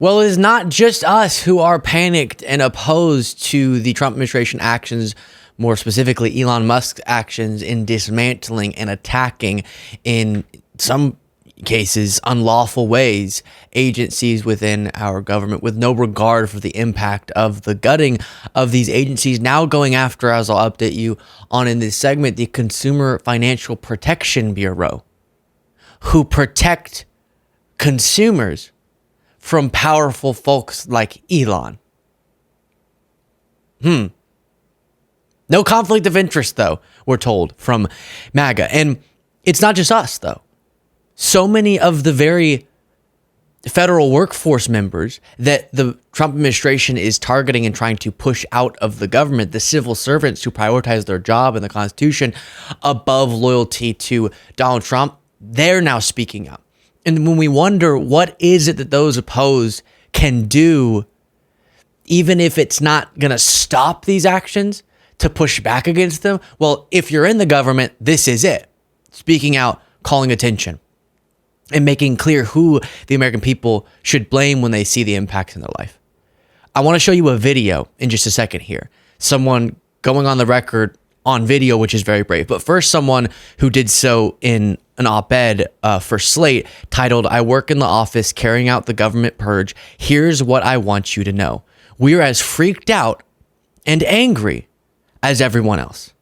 Well, it is not just us who are panicked and opposed to the Trump administration actions, more specifically Elon Musk's actions in dismantling and attacking, in some cases, unlawful ways, agencies within our government with no regard for the impact of the gutting of these agencies. Now going after, as I'll update you on in this segment, the Consumer Financial Protection Bureau, who protect consumers from powerful folks like Elon. No conflict of interest, though, we're told from MAGA. And it's not just us, though. So many of the very federal workforce members that the Trump administration is targeting and trying to push out of the government, the civil servants who prioritize their job and the Constitution above loyalty to Donald Trump, they're now speaking up. And when we wonder what is it that those opposed can do, even if it's not going to stop these actions, to push back against them, well, if you're in the government, this is it. Speaking out, calling attention, and making clear who the American people should blame when they see the impacts in their life. I want to show you a video in just a second here. Someone going on the record on video, which is very brave. But first, someone who did so in an op-ed for Slate titled, "I work in the office carrying out the government purge. Here's what I want you to know. We're as freaked out and angry as everyone else."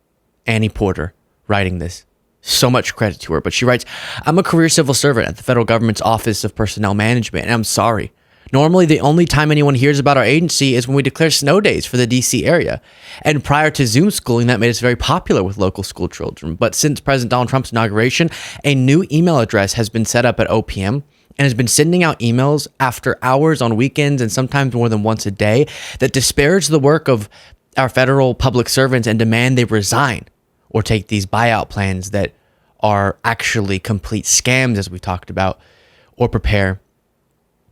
Annie Porter writing this. So much credit to her. But she writes, "I'm a career civil servant at the federal government's Office of Personnel Management, and I'm sorry. Normally, the only time anyone hears about our agency is when we declare snow days for the DC area. And prior to Zoom schooling, that made us very popular with local school children. But since President Donald Trump's inauguration, a new email address has been set up at OPM and has been sending out emails after hours on weekends and sometimes more than once a day that disparage the work of our federal public servants and demand they resign or take these buyout plans that are actually complete scams, as we talked about, or prepare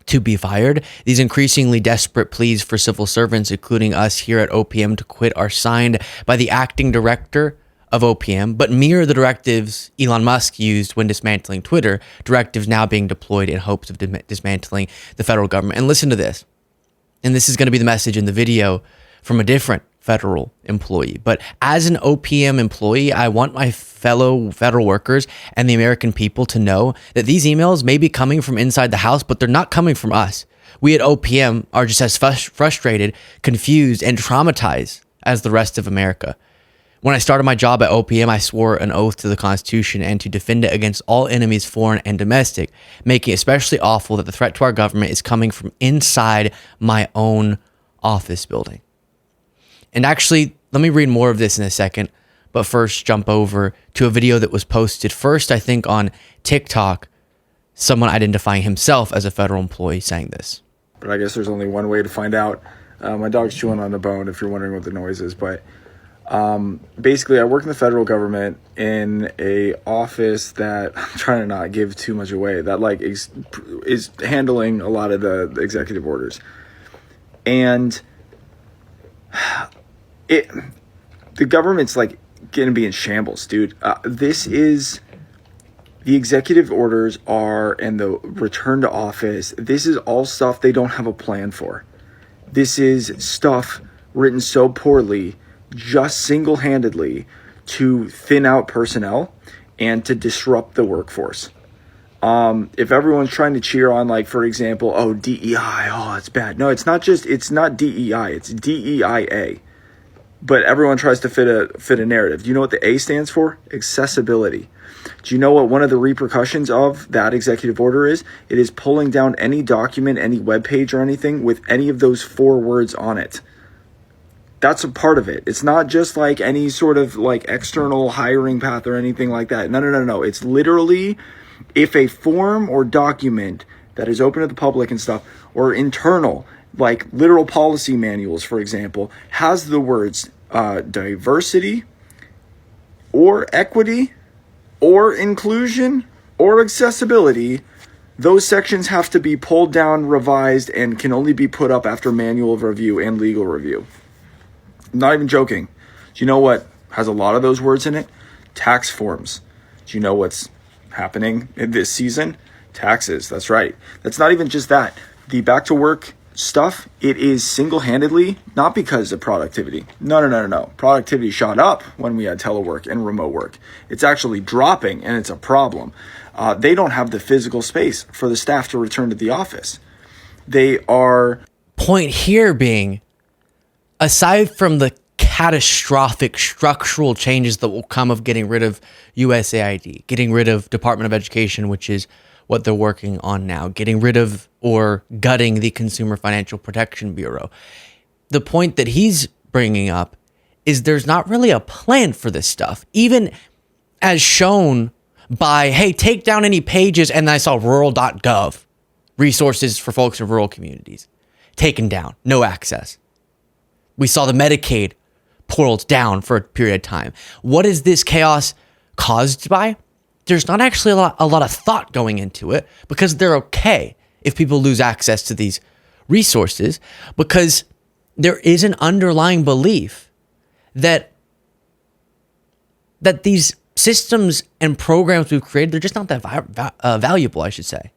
to be fired. These increasingly desperate pleas for civil servants, including us here at OPM, to quit are signed by the acting director of OPM, but mirror the directives Elon Musk used when dismantling Twitter, directives now being deployed in hopes of dismantling the federal government." And listen to this. And this is going to be the message in the video from a different federal employee. But as an OPM employee, I want my fellow federal workers and the American people to know that these emails may be coming from inside the house, but they're not coming from us. We at OPM are just as frustrated, confused, and traumatized as the rest of America. When I started my job at OPM, I swore an oath to the Constitution and to defend it against all enemies, foreign and domestic, making it especially awful that the threat to our government is coming from inside my own office building. And actually, let me read more of this in a second, but first jump over to a video that was posted first, I think, on TikTok, someone identifying himself as a federal employee saying this. But I guess there's only one way to find out. My dog's chewing on the bone if you're wondering what the noise is. But basically, I work in the federal government in a office that I'm trying to not give too much away, that like is handling a lot of the executive orders. And the government's like going to be in shambles, dude. This is the executive orders and the return to office. This is all stuff they don't have a plan for. This is stuff written so poorly, just single-handedly to thin out personnel and to disrupt the workforce. If everyone's trying to cheer on, like, for example, oh, DEI, oh, it's bad. No, it's not DEI, it's DEIA. But everyone tries to fit a narrative. Do you know what the A stands for? Accessibility. Do you know what one of the repercussions of that executive order is? It is pulling down any document, any web page or anything with any of those 4 words on it. That's a part of it. It's not just like any sort of like external hiring path or anything like that. No. It's literally if a form or document that is open to the public and stuff, or internal, like literal policy manuals, for example, has the words diversity or equity or inclusion or accessibility, those sections have to be pulled down, revised, and can only be put up after manual review and legal review. I'm not even joking. Do you know what has a lot of those words in it? Tax forms. Do you know what's happening in this season? Taxes. That's right. That's not even just that. the back to work stuff, it is single-handedly not because of productivity. No. Productivity shot up when we had telework and remote work. It's actually dropping, and it's a problem. They don't have the physical space for the staff to return to the office. They are... Point here being, aside from the catastrophic structural changes that will come of getting rid of USAID, getting rid of Department of Education, which is what they're working on now, getting rid of or gutting the Consumer Financial Protection Bureau. The point that he's bringing up is there's not really a plan for this stuff, even as shown by, hey, take down any pages, and I saw rural.gov, resources for folks in rural communities, taken down, no access. We saw the Medicaid pulled down for a period of time. What is this chaos caused by? There's not actually a lot of thought going into it, because they're okay if people lose access to these resources, because there is an underlying belief that these systems and programs we've created, they're just not that valuable, I should say.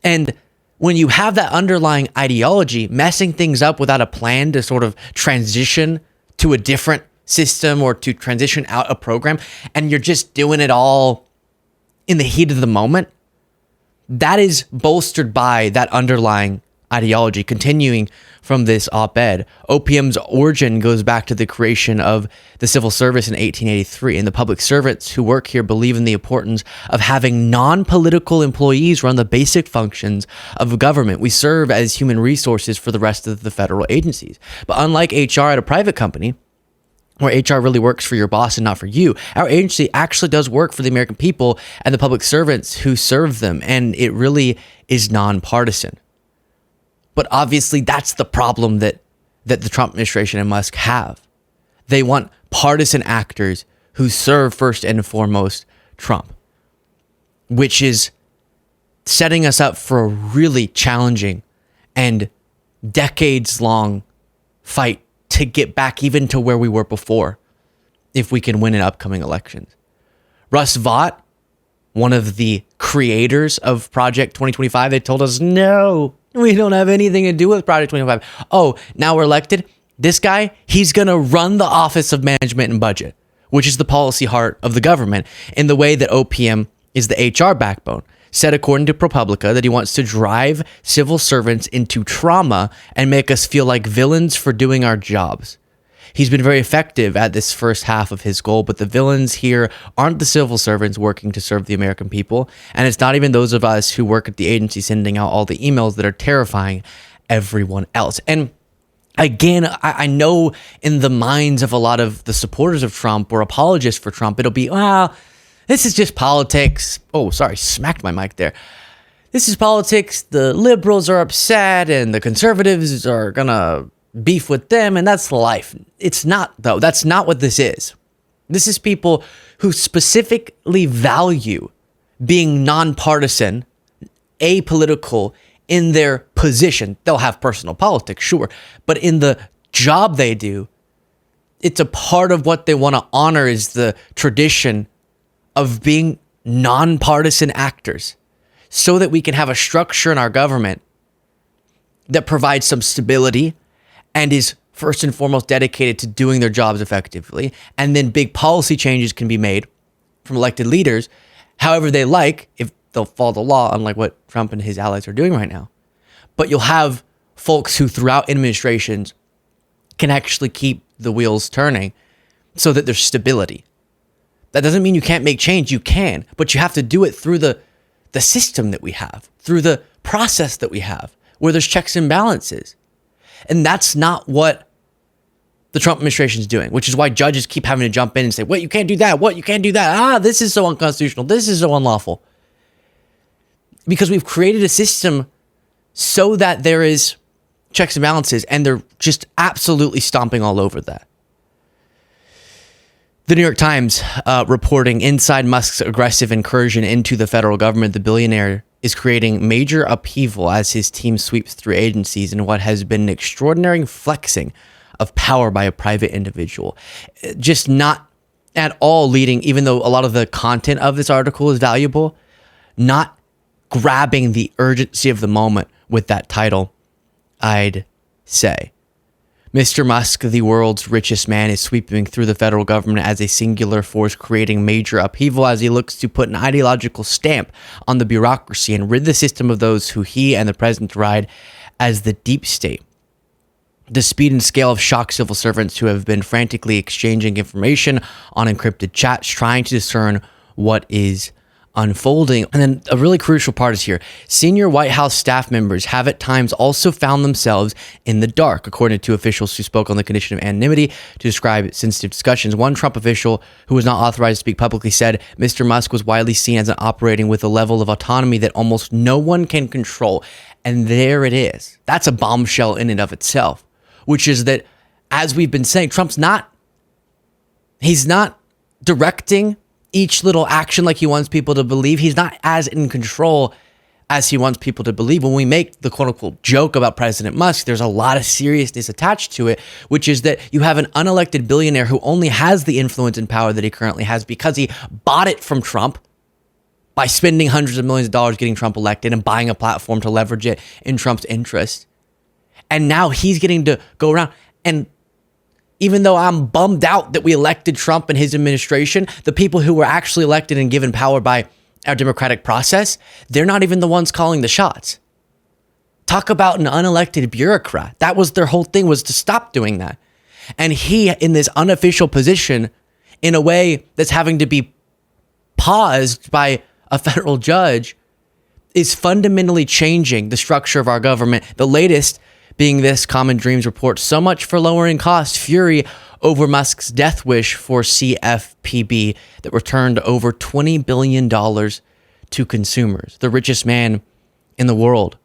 And when you have that underlying ideology, messing things up without a plan to sort of transition to a different system or to transition out a program, and you're just doing it all in the heat of the moment, that is bolstered by that underlying ideology. Continuing from this op-ed, OPM's origin goes back to the creation of the civil service in 1883, and the public servants who work here believe in the importance of having non-political employees run the basic functions of government. We serve as human resources for the rest of the federal agencies. But unlike HR at a private company, where HR really works for your boss and not for you, our agency actually does work for the American people and the public servants who serve them, and it really is nonpartisan. But obviously, that's the problem that the Trump administration and Musk have. They want partisan actors who serve first and foremost Trump, which is setting us up for a really challenging and decades-long fight to get back even to where we were before, if we can win in upcoming elections. Russ Vought, one of the creators of Project 2025, they told us, no, we don't have anything to do with Project 2025. Oh, now we're elected. This guy, he's going to run the Office of Management and Budget, which is the policy heart of the government, in the way that OPM is the HR backbone. Said, according to ProPublica, that he wants to drive civil servants into trauma and make us feel like villains for doing our jobs. He's been very effective at this first half of his goal, but the villains here aren't the civil servants working to serve the American people, and it's not even those of us who work at the agency sending out all the emails that are terrifying everyone else. And again, I know in the minds of a lot of the supporters of Trump or apologists for Trump, it'll be, well, this is just politics. Oh, sorry, smacked my mic there. This is politics. The liberals are upset and the conservatives are going to beef with them, and that's life. It's not, though. That's not what this is. This is people who specifically value being nonpartisan, apolitical in their position. They'll have personal politics, sure, but in the job they do, it's a part of what they want to honor is the tradition of being nonpartisan actors, so that we can have a structure in our government that provides some stability and is first and foremost dedicated to doing their jobs effectively. And then big policy changes can be made from elected leaders however they like, if they'll follow the law, unlike what Trump and his allies are doing right now. But you'll have folks who throughout administrations can actually keep the wheels turning so that there's stability. That doesn't mean you can't make change. You can, but you have to do it through the system that we have, through the process that we have, where there's checks and balances. And that's not what the Trump administration is doing, which is why judges keep having to jump in and say, what, you can't do that. What, you can't do that. This is so unconstitutional. This is so unlawful. Because we've created a system so that there is checks and balances, and they're just absolutely stomping all over that. The New York Times reporting, inside Musk's aggressive incursion into the federal government, the billionaire is creating major upheaval as his team sweeps through agencies in what has been an extraordinary flexing of power by a private individual. Just not at all leading, even though a lot of the content of this article is valuable, not grabbing the urgency of the moment with that title, I'd say. Mr. Musk, the world's richest man, is sweeping through the federal government as a singular force, creating major upheaval as he looks to put an ideological stamp on the bureaucracy and rid the system of those who he and the president ride as the deep state. The speed and scale of shocked civil servants who have been frantically exchanging information on encrypted chats, trying to discern what is unfolding. And then a really crucial part is here. Senior White House staff members have at times also found themselves in the dark, according to officials who spoke on the condition of anonymity to describe sensitive discussions. One Trump official who was not authorized to speak publicly said Mr. Musk was widely seen as operating with a level of autonomy that almost no one can control. And there it is. That's a bombshell in and of itself, which is that, as we've been saying, he's not directing each little action like he wants people to believe. He's not as in control as he wants people to believe. When we make the quote unquote joke about President Musk, there's a lot of seriousness attached to it, which is that you have an unelected billionaire who only has the influence and power that he currently has because he bought it from Trump by spending hundreds of millions of dollars getting Trump elected and buying a platform to leverage it in Trump's interest. And now he's getting to go around. And even though I'm bummed out that we elected Trump and his administration, the people who were actually elected and given power by our democratic process, they're not even the ones calling the shots. Talk about an unelected bureaucrat. That was their whole thing, was to stop doing that. And he, in this unofficial position, in a way that's having to be paused by a federal judge, is fundamentally changing the structure of our government. The latest being this Common Dreams report, so much for lowering costs, fury over Musk's death wish for CFPB that returned over $20 billion to consumers. The richest man in the world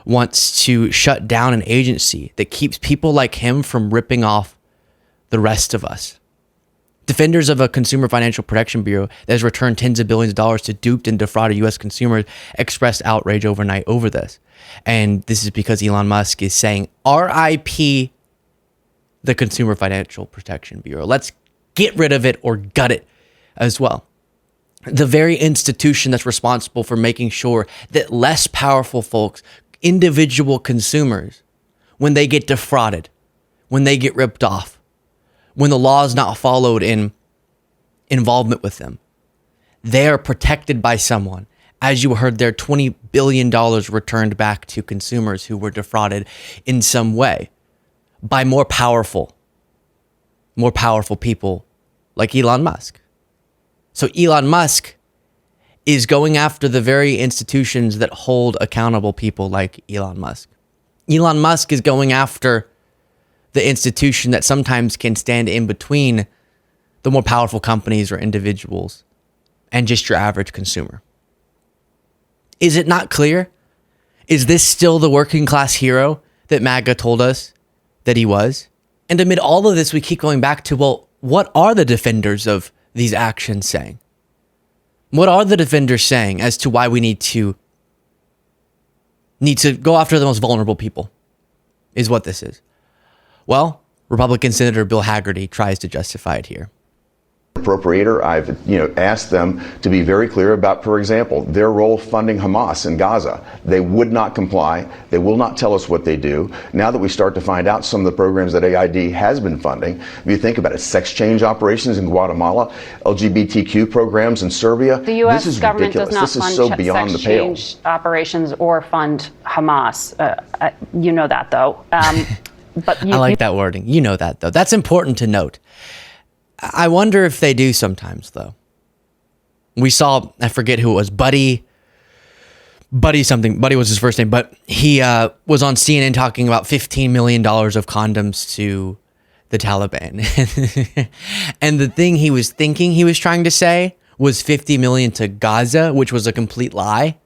wants to shut down an agency that keeps people like him from ripping off the rest of us. Defenders of a Consumer Financial Protection Bureau that has returned tens of billions of dollars to duped and defrauded U.S. consumers expressed outrage overnight over this. And this is because Elon Musk is saying, RIP the Consumer Financial Protection Bureau. Let's get rid of it or gut it as well. The very institution that's responsible for making sure that less powerful folks, individual consumers, when they get defrauded, when they get ripped off, when the law is not followed in involvement with them, they are protected by someone. As you heard, their $20 billion returned back to consumers who were defrauded in some way by more powerful people like Elon Musk. So Elon Musk is going after the very institutions that hold accountable people like Elon Musk. Elon Musk is going after the institution that sometimes can stand in between the more powerful companies or individuals and just your average consumer. Is it not clear? Is this still the working class hero that MAGA told us that he was? And amid all of this, we keep going back to, well, what are the defenders of these actions saying? What are the defenders saying as to why we need to go after the most vulnerable people? Is what this is. Well, Republican Senator Bill Hagerty tries to justify it here. Appropriator, I've asked them to be very clear about, for example, their role funding Hamas in Gaza. They would not comply. They will not tell us what they do. Now that we start to find out some of the programs that AID has been funding, if you think about it, sex change operations in Guatemala, LGBTQ programs in Serbia, the U.S. this is government ridiculous. does not This is fund so beyond sex the pale. change operations or fund Hamas. You know that, though. But I like that wording. You know that, though. That's important to note. I wonder if they do sometimes, though. We saw, I forget who it was, Buddy something. Buddy was his first name, but he was on CNN talking about $15 million of condoms to the Taliban. And the thing he was thinking he was trying to say was $50 million to Gaza, which was a complete lie.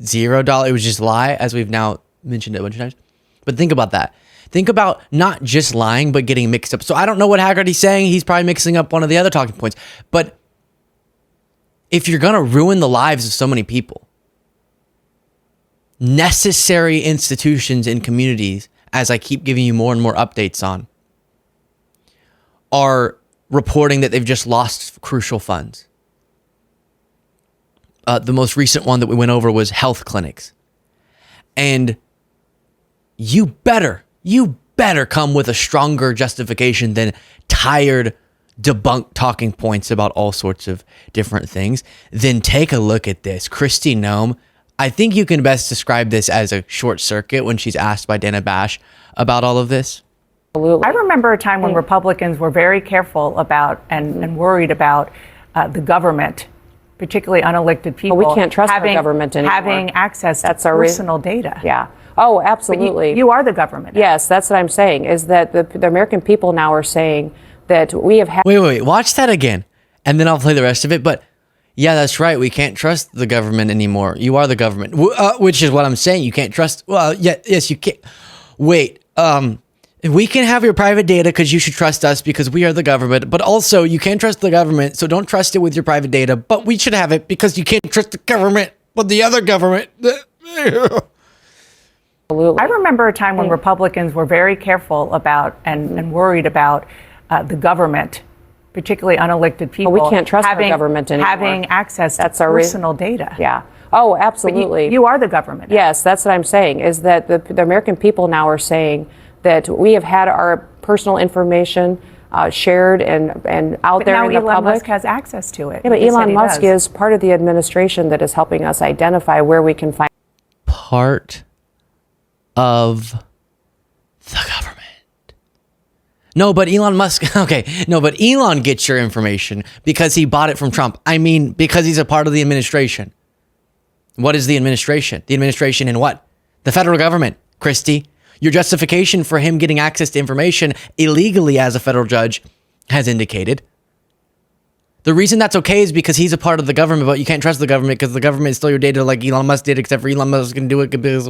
$0. It was just a lie, as we've now mentioned it a bunch of times. But think about that. Think about not just lying, but getting mixed up. So I don't know what Hagerty's saying. He's probably mixing up one of the other talking points. But if you're going to ruin the lives of so many people, necessary institutions and communities, as I keep giving you more and more updates on, are reporting that they've just lost crucial funds. The most recent one that we went over was health clinics. And you better come with a stronger justification than tired debunk talking points about all sorts of different things. Then take a look at this. Kristi Noem, I think you can best describe this as a short circuit when she's asked by Dana Bash about all of this. Absolutely. I remember a time when Republicans were very careful about and worried about the government, particularly unelected people. Well, we can't trust our government anymore. Having access to personal data. Yeah. Oh, absolutely. You are the government. Yes, that's what I'm saying, is that the American people now are saying that we have had... Wait, watch that again, and then I'll play the rest of it. But yeah, that's right. We can't trust the government anymore. You are the government, which is what I'm saying. You can't trust... Well, yes, you can't. Wait, we can have your private data because you should trust us because we are the government. But also, you can't trust the government, so don't trust it with your private data. But we should have it because you can't trust the government, but the other government... I remember a time when Republicans were very careful about and worried about the government, particularly unelected people. Well, we can't trust our government anymore. Having access to personal data. Yeah. Oh, absolutely. You are the government. Yes, that's what I'm saying, is that the American people now are saying that we have had our personal information shared and out there in the public. Elon Musk has access to it. Yeah, but Elon Musk is part of the administration that is helping us identify where we can find... Part of the government. No, but Elon Musk, okay. No, but Elon gets your information because he bought it from Trump. I mean, because he's a part of the administration. What is the administration? The administration in what? The federal government, Kristi. Your justification for him getting access to information illegally, as a federal judge has indicated. The reason that's okay is because he's a part of the government, but you can't trust the government because the government stole your data like Elon Musk did, except for Elon Musk can do it because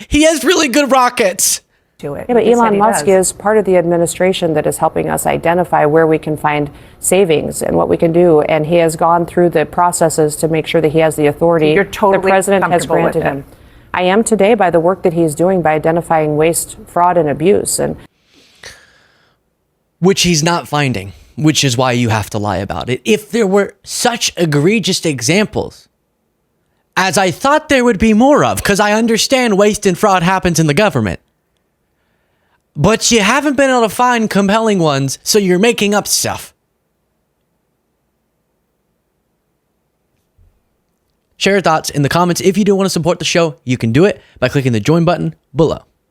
he has really good rockets. Yeah, but Elon Musk is part of the administration that is helping us identify where we can find savings and what we can do. And he has gone through the processes to make sure that he has the authority You're totally the president has granted him. I am today by the work that he's doing by identifying waste, fraud, and abuse. And which he's not finding, which is why you have to lie about it. If there were such egregious examples, as I thought there would be more of, because I understand waste and fraud happens in the government, but you haven't been able to find compelling ones, so you're making up stuff. Share your thoughts in the comments. If you do want to support the show, you can do it by clicking the join button below.